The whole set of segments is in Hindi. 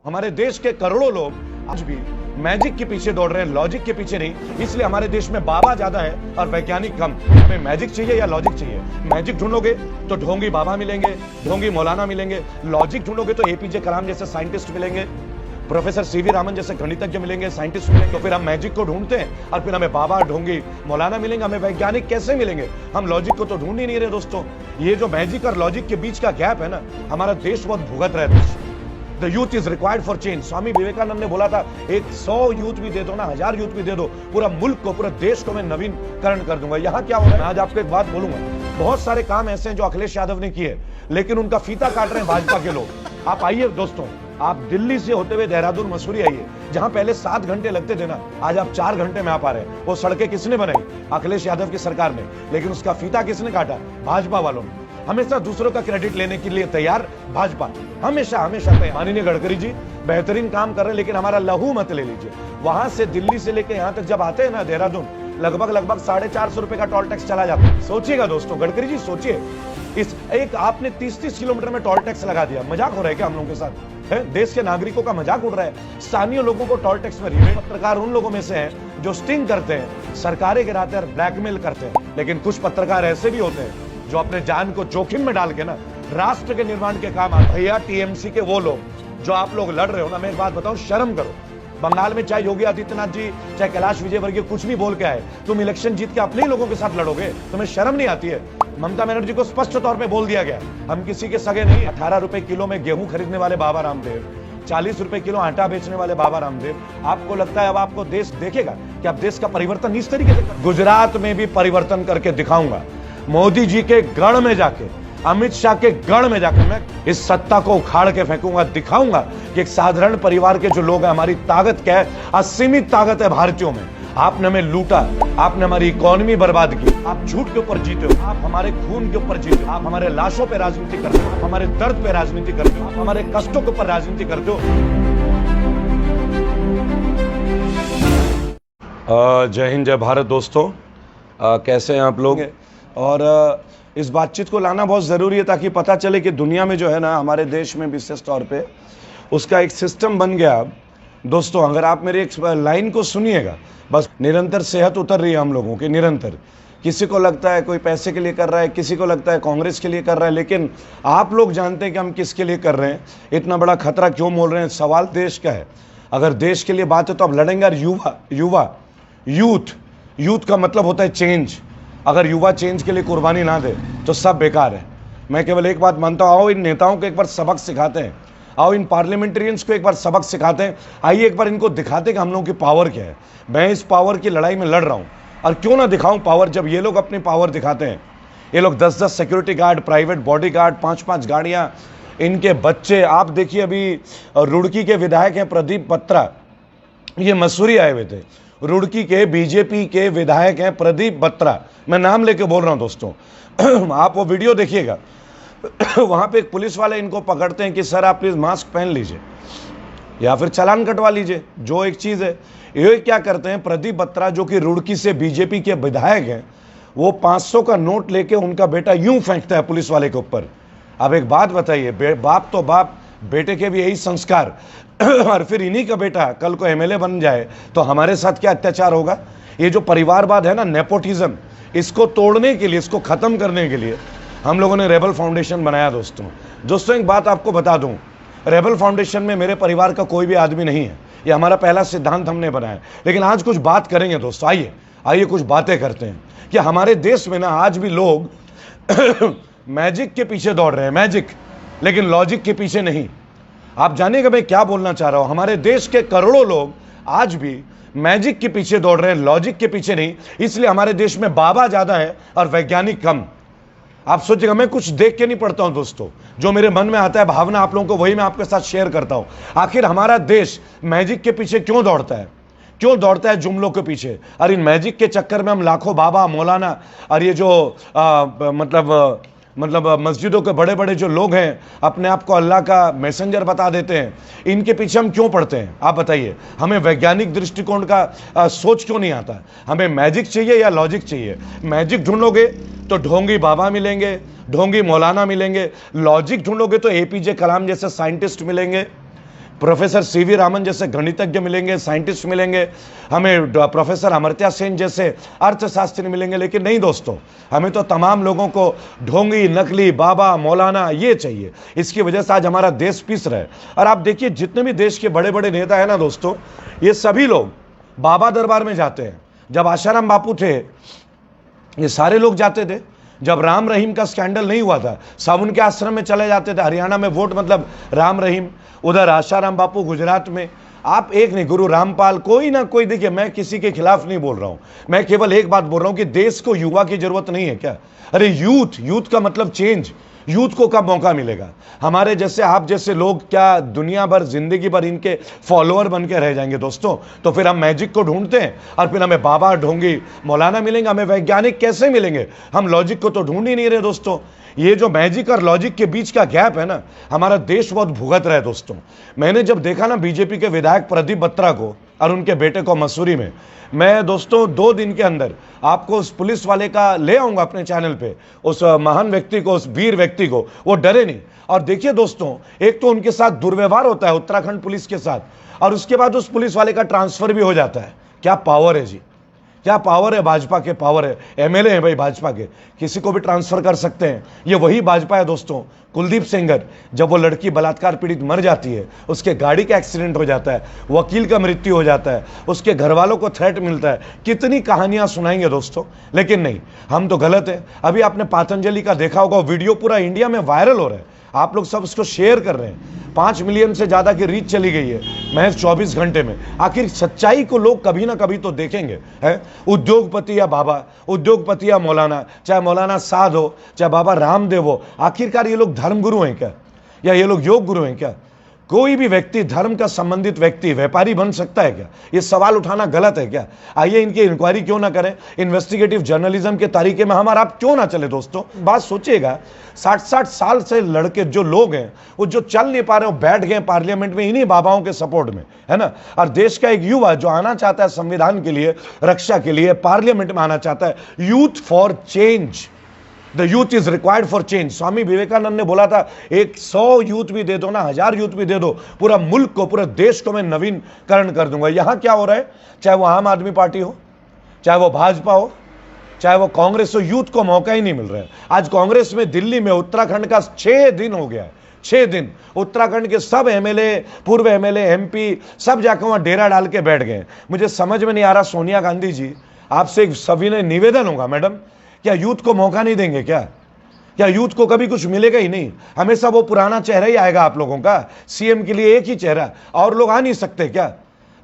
हमारे देश के करोड़ों लोग आज भी मैजिक के पीछे दौड़ रहे हैं, लॉजिक के पीछे नहीं। इसलिए हमारे देश में बाबा ज्यादा है और वैज्ञानिक कम। हमें मैजिक चाहिए या लॉजिक चाहिए? मैजिक ढूंढोगे तो ढोंगी बाबा मिलेंगे, ढोंगी मौलाना मिलेंगे। लॉजिक ढूंढोगे तो एपीजे कलाम जैसे साइंटिस्ट मिलेंगे, प्रोफेसर सीवी रामन जैसे गणितज्ञ मिलेंगे, साइंटिस्ट मिलेंगे। तो फिर हम मैजिक को ढूंढते हैं और फिर हमें बाबा, ढोंगी, मौलाना मिलेंगे। हमें वैज्ञानिक कैसे मिलेंगे? हम लॉजिक को तो ढूंढ ही नहीं रहे दोस्तों। ये जो मैजिक और लॉजिक के बीच का गैप है ना, हमारा देश बहुत भुगत रहा है। The youth is required for change. Swami Vivekananda ने बोला था, 100 यूथ भी दे दो ना, 1000 यूथ भी दे दो, पूरा मुल्क को, पूरे देश को मैं नवीनकरण कर दूंगा। यहां क्या हो रहा है, आज आपको एक बात बोलूंगा। बहुत सारे काम ऐसे हैं जो अखिलेश यादव ने किए, लेकिन उनका फीता काट रहे हैं भाजपा के लोग। आप आइए दोस्तों, आप दिल्ली से होते हुए देहरादून, मसूरी आइए, जहां पहले 7 घंटे लगते थे ना, आज आप 4 घंटे में आ पा रहे हैं। वो सड़कें किसने बनाई? अखिलेश यादव की सरकार ने। लेकिन उसका फीता किसने काटा? भाजपा वालों ने। हमेशा दूसरों का क्रेडिट लेने के लिए तैयार भाजपा, हमेशा हमेशा तैयार। माननीय गडकरी जी बेहतरीन काम कर रहे हैं, लेकिन हमारा लहू मत ले लीजिए। वहां से दिल्ली से लेकर यहां तक जब आते हैं ना देहरादून, लगभग 450 रुपए का टोल टैक्स चला जाता है। सोचिएगा दोस्तों, गडकरी जी सोचिए, इस एक आपने 30-30 किलोमीटर में टोल टैक्स लगा दिया। मजाक हो रहा है क्या हम लोगों के साथ? है देश के नागरिकों का मजाक उड़ रहा है। स्थानीय लोगों को टोल टैक्स में रिबेट। पत्रकार उन लोगों में से हैं जो स्टिंग करते हैं, सरकारें गिराते हैं और ब्लैकमेल करते हैं। लेकिन कुछ पत्रकार ऐसे भी होते हैं जो अपने जान को जोखिम में डाल के ना राष्ट्र के निर्माण के काम आते हैं। भैया टीएमसी के वो लोग जो आप लोग लड़ रहे हो ना, मैं एक बात बताऊं, शर्म करो। बंगाल में चाहे योगी आदित्यनाथ जी, चाहे कैलाश विजयवर्गीय कुछ भी बोल के आए, तुम इलेक्शन जीत के अपने ही लोगों के साथ लड़ोगे? तुम्हें शर्म नहीं आती है? ममता बनर्जी को स्पष्ट तौर पे बोल दिया गया, हम किसी के सगे नहीं। 18 रुपए किलो में गेहूं खरीदने वाले बाबा रामदेव, 40 रुपए किलो आटा बेचने वाले बाबा रामदेव। आपको लगता है अब आपको देश देखेगा कि अब देश का परिवर्तन इस तरीके से? गुजरात में भी परिवर्तन करके दिखाऊंगा। मोदी जी के गढ़ में जाके, अमित शाह के गढ़ में जाकर मैं इस सत्ता को उखाड़ के फेंकूंगा। दिखाऊंगा कि एक साधारण परिवार के जो लोग हैं, हमारी ताकत क्या है। असीमित ताकत है भारतीयों में। आपने हमें लूटा, आपने हमारी इकोनॉमी बर्बाद की, आप झूठ के ऊपर जीते हो, आप हमारे खून के ऊपर जीते हो, आप हमारे लाशों पे राजनीति करते हो, आप हमारे दर्द पे राजनीति करते हो, आप हमारे कष्टों के ऊपर राजनीति करते हो। जय हिंद, जय भारत दोस्तों। कैसे हैं आप लोग? और इस बातचीत को लाना बहुत ज़रूरी है ताकि पता चले कि दुनिया में जो है ना, हमारे देश में विशेष तौर पे उसका एक सिस्टम बन गया। दोस्तों अगर आप मेरे एक लाइन को सुनिएगा, बस निरंतर सेहत उतर रही है हम लोगों की, निरंतर। किसी को लगता है कोई पैसे के लिए कर रहा है, किसी को लगता है कांग्रेस के लिए कर रहा है, लेकिन आप लोग जानते हैं कि हम किसके लिए कर रहे हैं। इतना बड़ा खतरा क्यों मोल रहे हैं? सवाल देश का है। अगर देश के लिए बात है तो अब लड़ेंगे। और यूथ का मतलब होता है चेंज। अगर युवा चेंज के लिए कुर्बानी ना दे तो सब बेकार है। मैं केवल एक बात मानता हूं, आओ इन नेताओं को एक बार सबक सिखाते हैं, आओ इन पार्लियामेंटेरियंस को एक बार सबक सिखाते हैं। आइए एक बार इनको दिखाते हैं कि हम लोगों की पावर क्या है। मैं इस पावर की लड़ाई में लड़ रहा हूं, और क्यों ना दिखाऊं पावर, जब ये लोग अपनी पावर दिखाते हैं। ये लोग 10-10 security guard, private body guard, 5-5 गाड़ियां, इनके बच्चे। आप देखिए, अभी रुड़की के विधायक हैं प्रदीप बत्रा, ये मसूरी आए हुए थे। रुड़की के बीजेपी के विधायक हैं प्रदीप बत्रा, मैं नाम लेके बोल रहा हूं दोस्तों। आप वो वीडियो देखिएगा। वहां पे एक पुलिस वाले इनको पकड़ते हैं कि सर आप प्लीज मास्क पहन लीजिए या फिर चालान कटवा लीजिए, जो एक चीज है। ये क्या करते हैं, प्रदीप बत्रा जो कि रुड़की से बीजेपी के विधायक हैं, वो 500 का नोट लेके उनका बेटा यूं फेंकता है पुलिस वाले के ऊपर। अब एक बात बताइए, बाप तो बाप, बेटे के भी यही संस्कार, और फिर इन्हीं का बेटा कल को एमएलए बन जाए तो हमारे साथ क्या अत्याचार होगा? ये जो परिवारवाद है ना, नेपोटिज्म, इसको तोड़ने के लिए, इसको खत्म करने के लिए हम लोगों ने रेबल फाउंडेशन बनाया। दोस्तों एक बात आपको बता दूं, रेबल फाउंडेशन में मेरे परिवार का कोई भी आदमी नहीं है। ये हमारा पहला सिद्धांत हमने बनाया। लेकिन आज कुछ बात करेंगे दोस्तों। आइए कुछ बातें करते हैं कि हमारे देश में ना आज भी लोग मैजिक के पीछे दौड़ रहे हैं, मैजिक, लेकिन लॉजिक के पीछे नहीं। आप जानिएगा मैं क्या बोलना चाह रहा हूं। हमारे देश के करोड़ों लोग आज भी मैजिक के पीछे दौड़ रहे हैं, लॉजिक के पीछे नहीं। इसलिए हमारे देश में बाबा ज्यादा है और वैज्ञानिक कम। आप सोचिएगा, मैं कुछ देख के नहीं पढ़ता हूं दोस्तों, जो मेरे मन में आता है भावना आप लोगों को, वही मैं आपके साथ शेयर करता हूं। आखिर हमारा देश मैजिक के पीछे क्यों दौड़ता है? क्यों दौड़ता है जुमलों के पीछे? और इन मैजिक के चक्कर में हम लाखों बाबा, मौलाना और ये जो मतलब मस्जिदों के बड़े बड़े जो लोग हैं, अपने आप को अल्लाह का मैसेंजर बता देते हैं, इनके पीछे हम क्यों पड़ते हैं? आप बताइए। हमें वैज्ञानिक दृष्टिकोण का सोच क्यों नहीं आता? हमें मैजिक चाहिए या लॉजिक चाहिए? मैजिक ढूंढोगे तो ढोंगी बाबा मिलेंगे, ढोंगी मौलाना मिलेंगे। लॉजिक ढूंढोगे तो एपीजे कलाम जैसे साइंटिस्ट मिलेंगे। प्रोफेसर सीवी रामन जैसे गणितज्ञ मिलेंगे, साइंटिस्ट मिलेंगे, हमें प्रोफेसर अमर्त्य सेन जैसे अर्थशास्त्री मिलेंगे, लेकिन नहीं दोस्तों, हमें तो तमाम लोगों को ढोंगी, नकली, बाबा, मौलाना ये चाहिए। इसकी वजह से आज हमारा देश पिस रहा है। और आप देखिए जितने भी देश के बड़े बड़े नेता है ना दोस्तों, ये सभी लोग बाबा दरबार में जाते हैं। जब आशाराम बापू थे, ये सारे लोग जाते थे। जब राम रहीम का स्कैंडल नहीं हुआ था, सब उनके आश्रम में चले जाते थे। हरियाणा में वोट मतलब राम रहीम, उधर आशाराम बापू गुजरात में। आप एक नहीं, गुरु रामपाल, कोई ना कोई। देखिए, मैं किसी के खिलाफ नहीं बोल रहा हूं, मैं केवल एक बात बोल रहा हूं कि देश को युवा की जरूरत नहीं है क्या? अरे यूथ का मतलब चेंज। यूथ को कब मौका मिलेगा? हमारे जैसे, आप जैसे लोग क्या दुनिया भर, जिंदगी भर इनके फॉलोअर बन के रह जाएंगे दोस्तों? तो फिर हम मैजिक को ढूंढते हैं और फिर हमें बाबा, ढोंगी, मौलाना मिलेंगे, हमें वैज्ञानिक कैसे मिलेंगे? हम लॉजिक को तो ढूंढ ही नहीं रहे दोस्तों। ये जो मैजिक और लॉजिक के बीच का गैप है ना, हमारा देश बहुत भुगत रहा है दोस्तों। मैंने जब देखा ना बीजेपी के विधायक प्रदीप बत्रा को और उनके बेटे को मसूरी में, मैं दोस्तों 2 दिन के अंदर आपको उस पुलिस वाले का ले आऊंगा अपने चैनल पे, उस महान व्यक्ति को, उस वीर व्यक्ति को। वो डरे नहीं। और देखिए दोस्तों, एक तो उनके साथ दुर्व्यवहार होता है उत्तराखंड पुलिस के साथ, और उसके बाद उस पुलिस वाले का ट्रांसफर भी हो जाता है। क्या पावर है जी, क्या पावर है! भाजपा के पावर है, एमएलए है भाई भाजपा के, किसी को भी ट्रांसफर कर सकते हैं। ये वही भाजपा है दोस्तों। कुलदीप सेंगर, जब वो लड़की बलात्कार पीड़ित मर जाती है, उसके गाड़ी का एक्सीडेंट हो जाता है, वकील का मृत्यु हो जाता है, उसके घर वालों को थ्रेट मिलता है, कितनी कहानियां सुनाएंगे दोस्तों। लेकिन नहीं, हम तो गलत है। अभी आपने पतंजलि का देखा होगा, वीडियो पूरा इंडिया में वायरल हो रहा है, आप लोग सब उसको शेयर कर रहे हैं। 5 मिलियन से ज्यादा की रीच चली गई है महज 24 घंटे में। आखिर सच्चाई को लोग कभी ना कभी तो देखेंगे, है? उद्योगपति या बाबा, उद्योगपति या मौलाना, चाहे मौलाना साध हो, चाहे बाबा रामदेव हो, आखिरकार ये लोग धर्मगुरु हैं क्या? या ये लोग योग गुरु हैं क्या? कोई भी व्यक्ति, धर्म का संबंधित व्यक्ति व्यापारी बन सकता है क्या? ये सवाल उठाना गलत है क्या? आइए इनकी इंक्वायरी क्यों ना करें? इन्वेस्टिगेटिव जर्नलिज्म के तरीके में हम और आप क्यों ना चले दोस्तों? बात सोचिएगा, 60-60 साल से लड़के जो लोग हैं, वो जो चल नहीं पा रहे, वो बैठ गए पार्लियामेंट में इन्हीं बाबाओं के सपोर्ट में, है ना? और देश का एक युवा जो आना चाहता है संविधान के लिए, रक्षा के लिए, पार्लियामेंट में आना चाहता है। Youth for change, the youth is required for change. Swami Vivekananda ने बोला था, 100 यूथ भी दे दो ना, 1000 यूथ भी दे दो, पूरा मुल्क को, पूरे देश को मैं नवीनकरण कर दूंगा। यहां क्या हो रहा है? चाहे वो आम आदमी पार्टी हो, चाहे वो भाजपा हो, चाहे वो कांग्रेस हो, यूथ को मौका ही नहीं मिल रहा है। आज कांग्रेस में दिल्ली में उत्तराखंड का 6 दिन हो गया है, 6 दिन उत्तराखंड के सब एमएलए, पूर्व एमएलए, एमपी सब जाकर वहां डेरा डाल के बैठ गए। मुझे समझ में नहीं आ रहा, सोनिया गांधी जी, आपसे सभी ने निवेदन होगा, मैडम, क्या यूथ को मौका नहीं देंगे क्या? क्या यूथ को कभी कुछ मिलेगा ही नहीं? हमेशा वो पुराना चेहरा ही आएगा आप लोगों का। सीएम के लिए एक ही चेहरा, और लोग आ नहीं सकते क्या?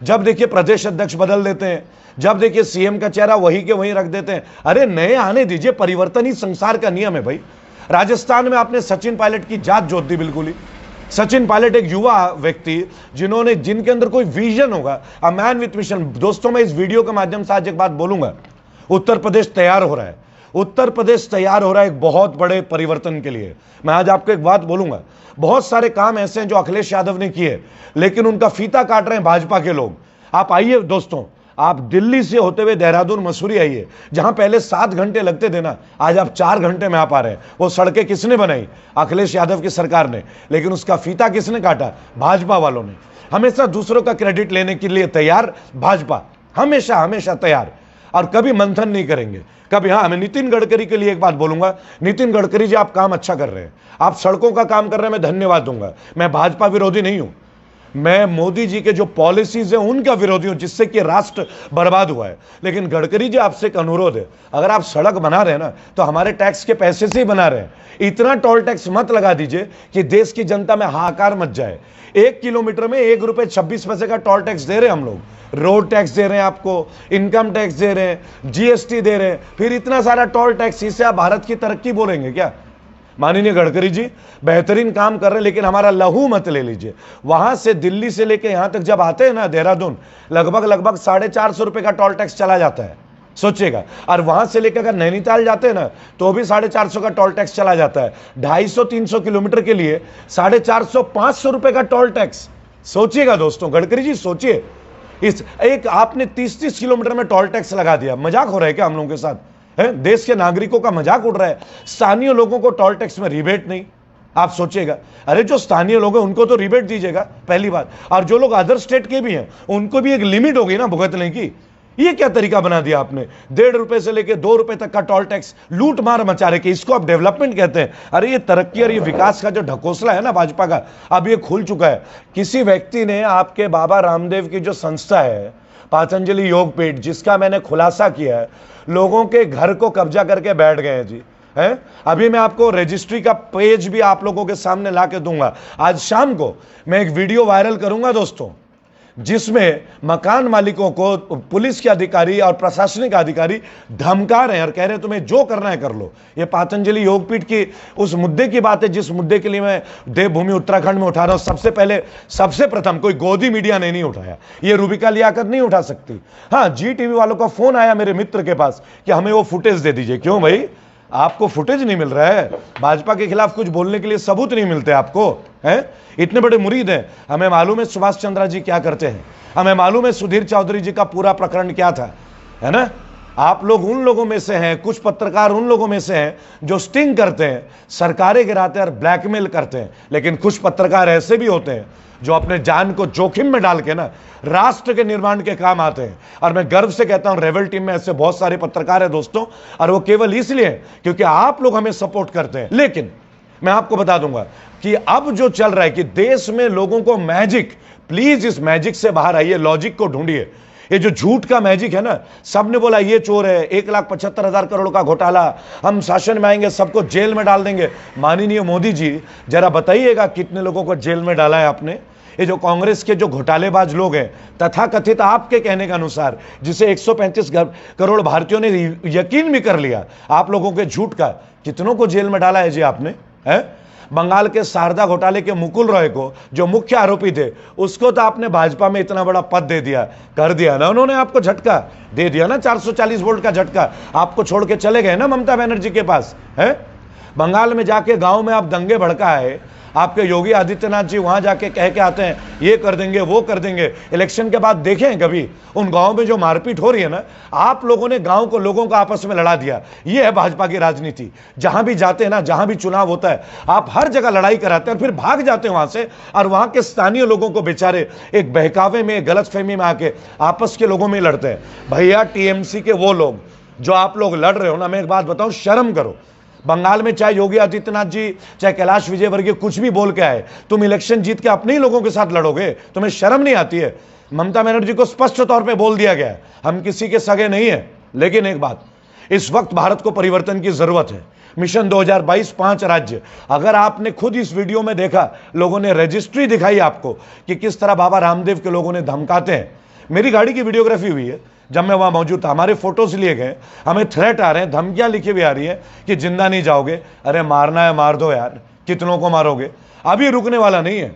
जब देखिए प्रदेश अध्यक्ष बदल देते हैं, जब देखिए सीएम का चेहरा वही के वहीं रख देते हैं। अरे नए आने दीजिए, परिवर्तन ही संसार का नियम है भाई। राजस्थान में आपने सचिन पायलट की जात जोत दी बिल्कुल ही। सचिन पायलट एक युवा व्यक्ति जिनके अंदर कोई विजन होगा, अ मैन विथ मिशन। दोस्तों, मैं इस वीडियो के माध्यम से आज एक बात बोलूंगा, उत्तर प्रदेश तैयार हो रहा है। उत्तर प्रदेश तैयार हो रहा है एक बहुत बड़े परिवर्तन के लिए। मैं आज आपको एक बात बोलूंगा, बहुत सारे काम ऐसे हैं जो अखिलेश यादव ने किए, लेकिन उनका फीता काट रहे हैं भाजपा के लोग। आप आइए दोस्तों, आप दिल्ली से होते हुए देहरादून, मसूरी आइए, जहां पहले 7 घंटे लगते थे ना, आज आप 4 घंटे में आ पा रहे हैं। वो सड़कें किसने बनाई? अखिलेश यादव की सरकार ने, लेकिन उसका फीता किसने काटा? भाजपा वालों ने। हमेशा दूसरों का क्रेडिट लेने के लिए तैयार भाजपा, हमेशा हमेशा तैयार, और कभी मंथन नहीं करेंगे कभी। हाँ, मैं नितिन गडकरी के लिए एक बात बोलूंगा, नितिन गडकरी जी, आप काम अच्छा कर रहे हैं, आप सड़कों का काम कर रहे हैं, मैं धन्यवाद दूंगा। मैं भाजपा विरोधी नहीं हूं, मैं मोदी जी के जो पॉलिसीज है उनका विरोधी हूं, जिससे कि राष्ट्र बर्बाद हुआ है। लेकिन गडकरी जी, आपसे एक अनुरोध है, अगर आप सड़क बना रहे हैं ना, तो हमारे टैक्स के पैसे से ही बना रहे हैं। इतना टोल टैक्स मत लगा दीजिए कि देश की जनता में हाहाकार मच जाए। 1 किलोमीटर में 1 रुपए 26 पैसे का टोल टैक्स दे रहे हैं हम लोग। रोड टैक्स दे रहे हैं आपको, इनकम टैक्स दे रहे हैं, जीएसटी दे रहे हैं, फिर इतना सारा टोल टैक्स। इससे आप भारत की तरक्की बोलेंगे क्या? माननीय गडकरी जी बेहतरीन काम कर रहे हैं, लेकिन हमारा लहू मत ले लीजिए। वहां से, दिल्ली से लेके यहां तक जब आते हैं ना देहरादून, लगभग 450 रुपए का टोल टैक्स चला जाता है, सोचिएगा। और वहां से लेकर अगर नैनीताल जाते हैं ना, तो भी 450 का टोल टैक्स चला जाता है। 250-300 किलोमीटर के लिए 450-500 रुपए का टोल टैक्स। सोचिएगा दोस्तों, गडकरी जी सोचिए, इस एक आपने 30-30 किलोमीटर में टोल टैक्स लगा दिया। मजाक हो रहा है क्या हम लोगों के साथ? है, देश के नागरिकों का मजाक उड़ रहा है। स्थानीय लोगों को टोल टैक्स में रिबेट नहीं, आप सोचिएगा, अरे जो स्थानीय लोग हैं उनको तो रिबेट दीजिएगा पहली बात, और जो लोग अदर स्टेट के भी हैं उनको भी एक लिमिट होगी ना भुगतने की। ये क्या तरीका बना दिया आपने? 1.5 रुपए से लेके 2 रुपए तक का टोल टैक्स लूट मार मचा रहे कि इसको आप डेवलपमेंट कहते हैं? अरे ये तरक्की और ये विकास का जो ढकोसला है ना भाजपा का, अब ये खुल चुका है। किसी व्यक्ति ने आपके बाबा रामदेव की जो संस्था है पतंजलि योगपीठ, जिसका मैंने खुलासा किया है, लोगों के घर को कब्जा करके बैठ गए हैं जी, है। अभी मैं आपको रजिस्ट्री का पेज भी आप लोगों के सामने ला के दूंगा। आज शाम को मैं एक वीडियो वायरल करूंगा दोस्तों, जिसमें मकान मालिकों को पुलिस के अधिकारी और प्रशासनिक अधिकारी धमका रहे हैं और कह रहे हैं तुम्हें जो करना है कर लो। ये पतंजलि योगपीठ की उस मुद्दे की बात है जिस मुद्दे के लिए मैं देवभूमि उत्तराखंड में उठा रहा हूं। सबसे प्रथम कोई गोदी मीडिया ने नहीं उठाया, ये रूबिका लियाकत नहीं उठा सकती। हाँ, जी टीवी वालों का फोन आया मेरे मित्र के पास कि हमें वो फुटेज दे दीजिए। क्यों भाई, आपको फुटेज नहीं मिल रहा है? भाजपा के खिलाफ कुछ बोलने के लिए सबूत नहीं मिलते आपको, हैं? इतने बड़े मुरीद हैं। हमें मालूम है सुभाष चंद्रा जी क्या करते हैं, हमें मालूम है सुधीर चौधरी जी का पूरा प्रकरण क्या था, है ना। आप लोग उन लोगों में से हैं, कुछ पत्रकार उन लोगों में से हैं जो स्टिंग करते हैं, सरकारें गिराते हैं और ब्लैकमेल करते हैं। लेकिन कुछ पत्रकार ऐसे भी होते हैं जो अपने जान को जोखिम में डाल के ना राष्ट्र के निर्माण के काम आते हैं। और मैं गर्व से कहता हूं रेबल टीम में ऐसे बहुत सारे पत्रकार हैं दोस्तों, और वो केवल इसलिए क्योंकि आप लोग हमें सपोर्ट करते हैं। लेकिन मैं आपको बता दूंगा कि अब जो चल रहा है कि देश में लोगों को मैजिक, प्लीज इस मैजिक से बाहर आइए, लॉजिक को ढूंढिए। ये जो झूठ का मैजिक है ना, सबने बोला ये चोर है, 1,75,000 करोड़ का घोटाला, हम शासन में आएंगे सबको जेल में डाल देंगे। माननीय मोदी जी जरा बताइएगा कितने लोगों को जेल में डाला है आपने? ये जो कांग्रेस के जो घोटालेबाज लोग हैं, तथाकथित आपके कहने के अनुसार, जिसे 135 करोड़ भारतीयों ने यकीन भी कर लिया आप लोगों के झूठ का, कितनों को जेल में डाला है जी आपने, है? बंगाल के शारदा घोटाले के मुकुल रॉय को, जो मुख्य आरोपी थे, उसको तो आपने भाजपा में इतना बड़ा पद दे दिया, कर दिया ना उन्होंने, आपको झटका दे दिया ना, 440 वोल्ट का झटका। आपको छोड़ के चले गए ना ममता बनर्जी के पास, है? बंगाल में जाके गांव में आप दंगे भड़काए, आपके योगी आदित्यनाथ जी वहां जाके कह के आते हैं ये कर देंगे वो कर देंगे। इलेक्शन के बाद देखें कभी उन गांव में जो मारपीट हो रही है ना, आप लोगों ने गांव को, लोगों को आपस में लड़ा दिया। ये है भाजपा की राजनीति। जहां भी जाते हैं ना, जहां भी चुनाव होता है, आप हर जगह लड़ाई कराते हैं और फिर भाग जाते हैं वहां से, और वहां के स्थानीय लोगों को बेचारे एक बहकावे में, गलतफहमी में आके आपस के लोगों में लड़ते हैं। भैया टीएमसी के वो लोग जो आप लोग लड़ रहे हो ना, मैं एक बात बताऊं, शर्म करो। बंगाल में चाहे योगी आदित्यनाथ जी, चाहे कैलाश विजयवर्गीय कुछ भी बोल के आए, तुम इलेक्शन जीत के अपने ही लोगों के साथ लड़ोगे? तुम्हें शर्म नहीं आती है? ममता बनर्जी को स्पष्ट तौर पे बोल दिया गया हम किसी के सगे नहीं है। लेकिन एक बात, इस वक्त भारत को परिवर्तन की जरूरत है। मिशन 2022 5 राज्य, अगर आपने खुद इस वीडियो में देखा, लोगों ने रजिस्ट्री दिखाई आपको कि किस तरह बाबा रामदेव के लोगों ने धमकाते हैं। मेरी गाड़ी की वीडियोग्राफी हुई है जब मैं वहां मौजूद था, हमारे फोटोज लिए गए, हमें थ्रेट आ रहे हैं, धमकियां लिखी हुई आ रही है कि जिंदा नहीं जाओगे। अरे मारना है मार दो यार, कितनों को मारोगे? अभी रुकने वाला नहीं है।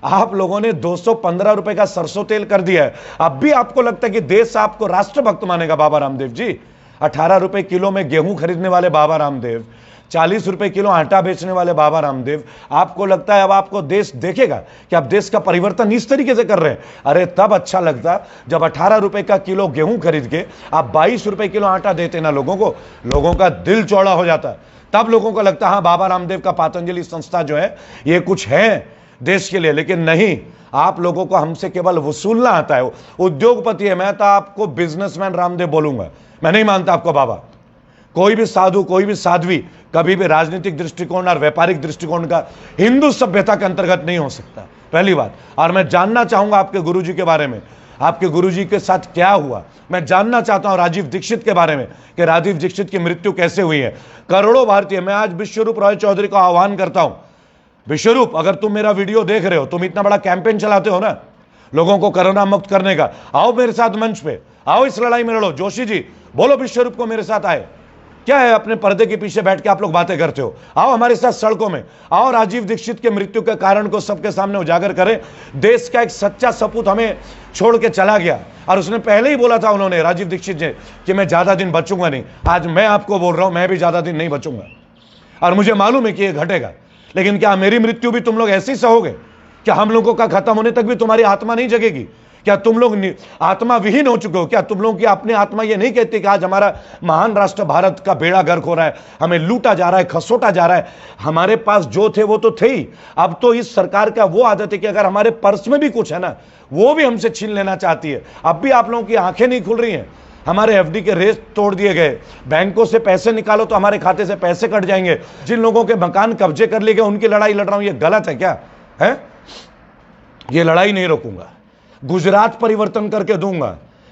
आप लोगों ने 215 रुपए का सरसों तेल कर दिया है। अब भी आपको लगता है कि देश आपको राष्ट्रभक्त मानेगा बाबा रामदेव जी? 18 रुपए किलो में गेहूं खरीदने वाले बाबा रामदेव, 40 रुपए किलो आटा बेचने वाले बाबा रामदेव, आपको लगता है अब आपको देश देखेगा कि आप देश का परिवर्तन इस तरीके से कर रहे हैं? अरे तब अच्छा लगता जब 18 रुपए का किलो गेहूं खरीद के आप 22 रुपए किलो आटा देते ना लोगों को, लोगों का दिल चौड़ा हो जाता। तब लोगों को लगता हाँ बाबा रामदेव का पतंजलि संस्था जो है ये कुछ है देश के लिए। लेकिन नहीं, आप लोगों को हमसे केवल वसूलना आता है। उद्योगपति है, मैं तो आपको बिजनेसमैन रामदेव बोलूंगा, मैं नहीं मानता आपको बाबा। कोई भी साधु, कोई भी साध्वी कभी भी राजनीतिक दृष्टिकोण और व्यापारिक दृष्टिकोण का हिंदू सभ्यता के अंतर्गत नहीं हो सकता, पहली बात। और मैं जानना चाहूंगा आपके गुरुजी के बारे में, आपके गुरुजी के साथ क्या हुआ। मैं जानना चाहता हूं राजीव दीक्षित के बारे में कि राजीव दीक्षित की मृत्यु कैसे हुई है। करोड़ों भारतीय, मैं आज विश्वरूप रॉय चौधरी का आह्वान करता हूं, विश्वरूप अगर तुम मेरा वीडियो देख रहे हो, तुम इतना बड़ा कैंपेन चलाते हो ना लोगों को कोरोना मुक्त करने का, आओ मेरे साथ मंच पे, आओ इस लड़ाई में लड़ो। जोशी जी बोलो विश्वरूप को मेरे साथ आए। क्या है अपने पर्दे के पीछे बैठ के आप लोग बातें करते हो? आओ हमारे साथ सड़कों में, आओ राजीव दीक्षित के मृत्यु के कारण को सबके सामने उजागर करें। देश का एक सच्चा सपूत हमें छोड़ के चला गया और उसने पहले ही बोला था, उन्होंने, राजीव दीक्षित जी, कि मैं ज्यादा दिन बचूंगा नहीं। आज मैं आपको बोल रहा हूं, मैं भी ज्यादा दिन नहीं बचूंगा और मुझे मालूम है कि यह घटेगा। लेकिन क्या मेरी मृत्यु भी तुम लोग ऐसे ही सहोगे? क्या हम लोगों का खत्म होने तक भी तुम्हारी आत्मा नहीं जगेगी? क्या तुम लोग आत्मा विहीन हो चुके हो? क्या तुम लोगों की अपनी आत्मा ये नहीं कहती कि आज हमारा महान राष्ट्र भारत का बेड़ा गर्क हो रहा है, हमें लूटा जा रहा है, खसोटा जा रहा है? हमारे पास जो थे वो तो थे ही। अब तो इस सरकार का वो आदत है कि अगर हमारे पर्स में भी कुछ है ना, वो भी हमसे छीन लेना चाहती है। अब भी आप लोगों की आंखें नहीं खुल रही हैं। हमारे एफडी के रेस तोड़ दिए गए, बैंकों से पैसे निकालो तो हमारे खाते से पैसे कट जाएंगे। जिन लोगों के मकान कब्जे कर लिए गए उनकी लड़ाई लड़ रहा हूं, ये गलत है क्या है? ये लड़ाई नहीं रोकूंगा। गुजरात परिवर्तन करके दूंगा।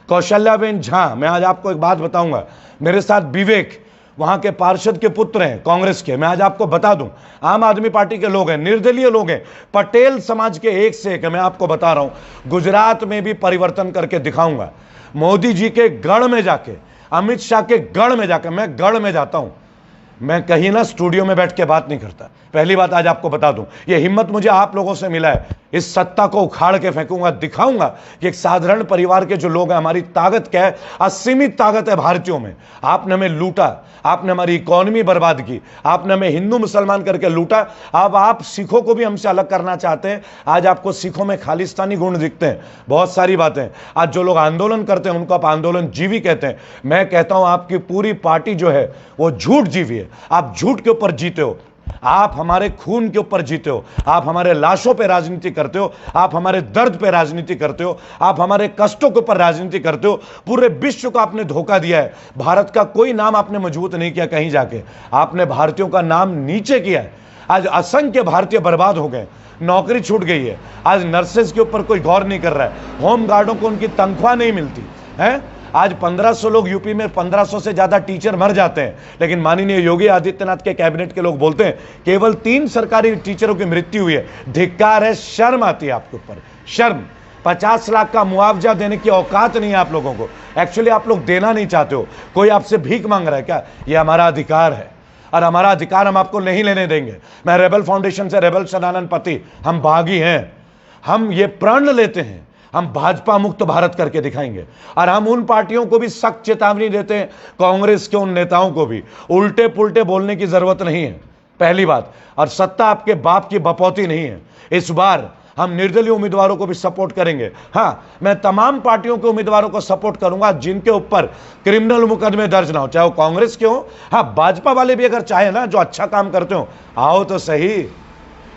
कौशल्याबेन झा, मैं आज आपको एक बात बताऊंगा, मेरे साथ विवेक वहां के पार्षद के पुत्र हैं कांग्रेस के। मैं आज आपको बता दूं, आम आदमी पार्टी के लोग हैं, निर्दलीय लोग हैं, पटेल समाज के एक से एक। मैं आपको बता रहा हूं, गुजरात में भी परिवर्तन करके दिखाऊंगा। मोदी जी के गढ़ में जाके, अमित शाह के गढ़ में जाकर, मैं गढ़ में जाता हूं, मैं कहीं ना स्टूडियो में बैठ के बात नहीं करता। पहली बात आज आपको बता दूं, ये हिम्मत मुझे आप लोगों से मिला है। इस सत्ता को उखाड़ के फेंकूंगा, दिखाऊंगा कि एक साधारण परिवार के जो लोग हैं, हमारी ताकत क्या है। असीमित ताकत है भारतीयों में। आपने हमें लूटा, आपने हमारी इकोनॉमी बर्बाद की, आपने हमें हिंदू मुसलमान करके लूटा। अब आप सिखों को भी हमसे अलग करना चाहते हैं। आज आपको सिखों में खालिस्तानी गुण दिखते हैं, बहुत सारी बातें। आज जो लोग आंदोलन करते हैं उनको आप आंदोलन जीवी कहते हैं। मैं कहता हूं आपकी पूरी पार्टी जो है वो झूठ जीवी है। आप झूठ के ऊपर जीते हो, आप हमारे खून के ऊपर जीते हो, आप हमारे लाशों पे राजनीति करते हो, आप हमारे दर्द पे राजनीति करते हो, आप हमारे कष्टों के ऊपर राजनीति करते हो। पूरे विश्व को आपने धोखा दिया है। भारत का कोई नाम आपने मजबूत नहीं किया कहीं जाके, आपने भारतीयों का नाम नीचे किया है। आज असंख्य भारतीय बर्बाद हो गए, नौकरी छूट गई है। आज नर्सेज के ऊपर कोई गौर नहीं कर रहा है, होम गार्डों को उनकी तनख्वाह नहीं मिलती है। आज 1500 लोग, यूपी में 1500 से ज्यादा टीचर मर जाते हैं, लेकिन माननीय योगी आदित्यनाथ के कैबिनेट के लोग बोलते हैं केवल 3 सरकारी टीचरों की मृत्यु हुई है। धिक्कार है, शर्म आती है आपके ऊपर, शर्म। 50 लाख का मुआवजा देने की औकात नहीं है आप लोगों को। एक्चुअली आप लोग देना नहीं चाहते हो, कोई आपसे भीख मांग रहा है क्या? ये हमारा अधिकार है और हमारा अधिकार हम आपको नहीं लेने देंगे। मैं रेबल फाउंडेशन से रेबल सदानंद पति, हम बागी हैं। हम ये प्रण लेते हैं, हम भाजपा मुक्त भारत करके दिखाएंगे। और हम उन पार्टियों को भी सख्त चेतावनी देते हैं, कांग्रेस के उन नेताओं को भी उल्टे पुल्टे बोलने की जरूरत नहीं है, पहली बात। और सत्ता आपके बाप की बपौती नहीं है। इस बार हम निर्दलीय उम्मीदवारों को भी सपोर्ट करेंगे। हाँ, मैं तमाम पार्टियों के उम्मीदवारों को सपोर्ट करूंगा जिनके ऊपर क्रिमिनल मुकदमे दर्ज ना हो, चाहे वो कांग्रेस के हो। हाँ, भाजपा वाले भी अगर चाहे ना, जो अच्छा काम करते हो, आओ तो सही,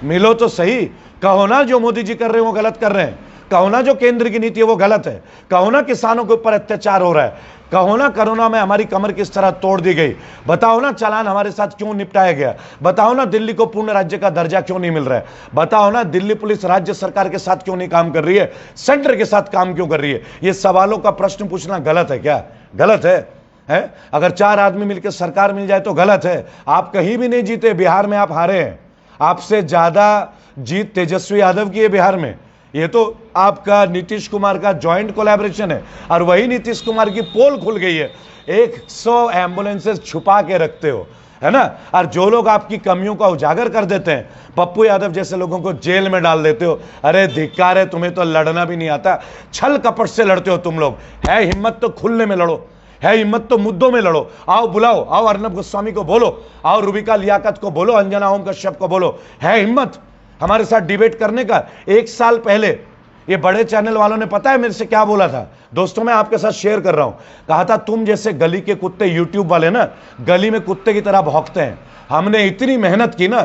मिलो तो सही। कहो ना जो मोदी जी कर रहे हैं वो गलत कर रहे हैं, कहो ना जो केंद्र की नीति है वो गलत है, कहो ना किसानों के ऊपर अत्याचार हो रहा है, कहो ना कोरोना में हमारी कमर किस तरह तोड़ दी गई, बताओ ना चालान हमारे साथ क्यों निपटाया गया, बताओ ना दिल्ली को पूर्ण राज्य का दर्जा क्यों नहीं मिल रहा है, बताओ ना दिल्ली पुलिस राज्य सरकार के साथ क्यों नहीं काम कर रही है, सेंटर के साथ काम क्यों कर रही है। ये सवालों का प्रश्न पूछना गलत है क्या? गलत है? अगर 4 आदमी मिलकर सरकार मिल जाए तो गलत है। आप कहीं भी नहीं जीते, बिहार में आप हारे हैं। आपसे ज्यादा जीत तेजस्वी यादव की है बिहार में। ये तो आपका नीतीश कुमार का जॉइंट कोलैबोरेशन है, और वही नीतीश कुमार की पोल खुल गई है। 100 एम्बुलेंसेस छुपा के रखते हो, है ना। और जो लोग आपकी कमियों का उजागर कर देते हैं, पप्पू यादव जैसे लोगों को जेल में डाल देते हो। अरे धिक्कार है, तुम्हें तो लड़ना भी नहीं आता, छल कपट से लड़ते हो तुम लोग। है हिम्मत तो खुलने में लड़ो, है हिम्मत तो मुद्दों में लड़ो। आओ बुलाओ, आओ अर्नब गोस्वामी को बोलो, आओ रूबिका लियाकत को बोलो, अंजना ओम कश्यप को बोलो। है हिम्मत हमारे साथ डिबेट करने का। 1 साल पहले ये बड़े चैनल वालों ने पता है मेरे से क्या बोला था? दोस्तों, मैं आपके साथ शेयर कर रहा हूं। कहा था तुम जैसे गली के कुत्ते, यूट्यूब वाले ना गली में कुत्ते की तरह भौंकते हैं। हमने इतनी मेहनत की ना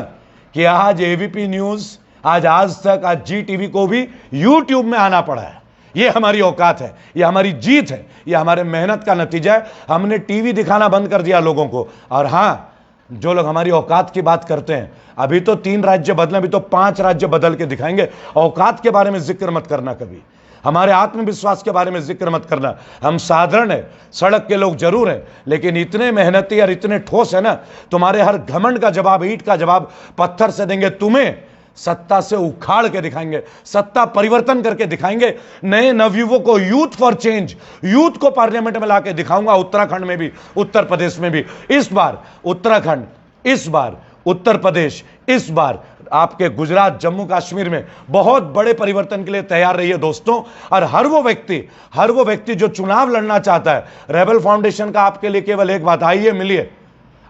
कि आज एबीपी न्यूज, आज तक, आज जी टीवी को भी यूट्यूब में आना पड़ा है। ये हमारी औकात है, ये हमारी जीत है, ये हमारे मेहनत का नतीजा है। हमने टीवी दिखाना बंद कर दिया लोगों को। और हाँ, जो लोग हमारी औकात की बात करते हैं, अभी तो 3 राज्य बदले, अभी तो 5 राज्य बदल के दिखाएंगे। औकात के बारे में जिक्र मत करना कभी, हमारे आत्मविश्वास के बारे में जिक्र मत करना। हम साधारण है, सड़क के लोग जरूर हैं, लेकिन इतने मेहनती और इतने ठोस है ना, तुम्हारे हर घमंड का जवाब, ईंट का जवाब पत्थर से देंगे। तुम्हें सत्ता से उखाड़ के दिखाएंगे, सत्ता परिवर्तन करके दिखाएंगे। नए नवयुवकों को, यूथ फॉर चेंज, यूथ को पार्लियामेंट में लाके दिखाऊंगा। उत्तराखंड में भी, उत्तर प्रदेश में भी। इस बार उत्तराखंड, इस बार उत्तर प्रदेश, इस बार आपके गुजरात, जम्मू कश्मीर में बहुत बड़े परिवर्तन के लिए तैयार रहिए दोस्तों। और हर वो व्यक्ति जो चुनाव लड़ना चाहता है, रेबल फाउंडेशन का आपके लिए केवल एक बात, आइए मिलिए,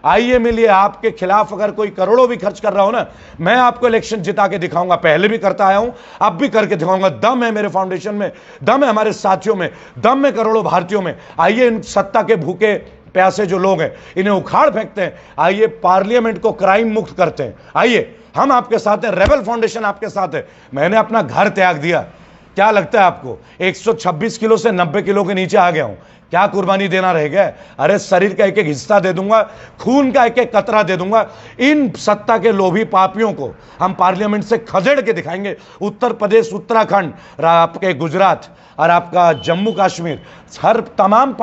आइए मिलिए। आपके खिलाफ अगर कोई करोड़ों भी खर्च कर रहा हो ना, मैं आपको इलेक्शन जिता के दिखाऊंगा। पहले भी करता आया हूं, अब भी करके दिखाऊंगा। दम है मेरे फाउंडेशन में, दम है हमारे साथियों में, दम है करोड़ों भारतीयों में। आइए इन सत्ता के भूखे प्यासे जो लोग हैं इन्हें उखाड़ फेंकते हैं। आइए पार्लियामेंट को क्राइम मुक्त करते हैं। आइए हम आपके साथ हैं, रेबल फाउंडेशन आपके साथ है। मैंने अपना घर त्याग दिया, क्या लगता है आपको? 126 किलो से 90 किलो के नीचे आ गया हूं। क्या कुर्बानी देना रह गया? अरे शरीर का एक एक हिस्सा दे दूंगा, खून का एक एक कतरा दे दूंगा। इन सत्ता के लोभी पापियों को हम पार्लियामेंट से खदेड़ के दिखाएंगे। उत्तर प्रदेश, उत्तराखंड, आपके गुजरात और आपका जम्मू कश्मीर, हर तमाम